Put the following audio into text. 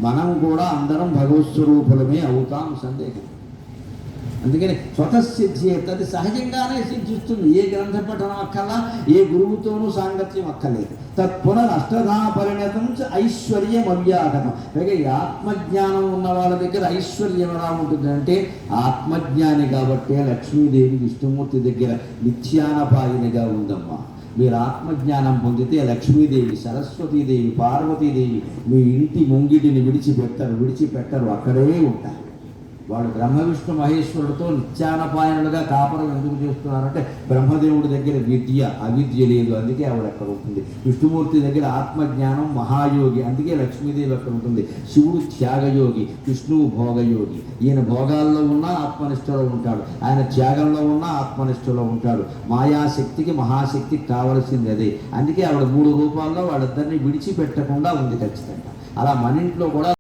మనం కూడా అందరం భగవత్ స్వరూపులమే అవుతాం, సందేహం. అందుకని స్వతసిద్ధి అది సహజంగానే సిద్ధిస్తుంది. ఏ గ్రంథ పఠనం అక్కర్లా, ఏ గురువుతోనూ సాంగత్యం అక్కర్లేదు. తత్పునరష్టధా పరిణతం ఐశ్వర్యం అవ్యాగతం. పైగా ఈ ఆత్మజ్ఞానం ఉన్న వాళ్ళ దగ్గర ఐశ్వర్యం ఎలా ఉంటుందంటే, ఆత్మజ్ఞాని కాబట్టే లక్ష్మీదేవి విష్ణుమూర్తి దగ్గర నిత్యానపాయినిగా ఉందమ్మా. మీరు ఆత్మజ్ఞానం పొందితే లక్ష్మీదేవి, సరస్వతీదేవి, పార్వతీదేవి మీ ఇంటి ముంగిటిని విడిచిపెట్టరు, అక్కడే ఉంటారు. వాళ్ళు బ్రహ్మ విష్ణు మహేశ్వరుడితో నిత్యానపాయనులుగా కాపురం ఎందుకు చేస్తున్నారంటే, బ్రహ్మదేవుడి దగ్గర విద్య అవిద్య లేదు, అందుకే ఆవిడ అక్కడ ఉంటుంది. విష్ణుమూర్తి దగ్గర ఆత్మజ్ఞానం మహాయోగి, అందుకే లక్ష్మీదేవి అక్కడ ఉంటుంది. శివుడు త్యాగయోగి, విష్ణువు భోగయోగి. ఈయన భోగాల్లో ఉన్నా ఆత్మనిష్టలో ఉంటాడు, ఆయన త్యాగంలో ఉన్నా ఆత్మనిష్టలో ఉంటాడు. మాయాశక్తికి మహాశక్తికి కావలసింది అదే. అందుకే ఆవిడ 3 రూపాల్లో వాళ్ళిద్దరిని విడిచిపెట్టకుండా ఉంది ఖచ్చితంగా. అలా మన ఇంట్లో కూడా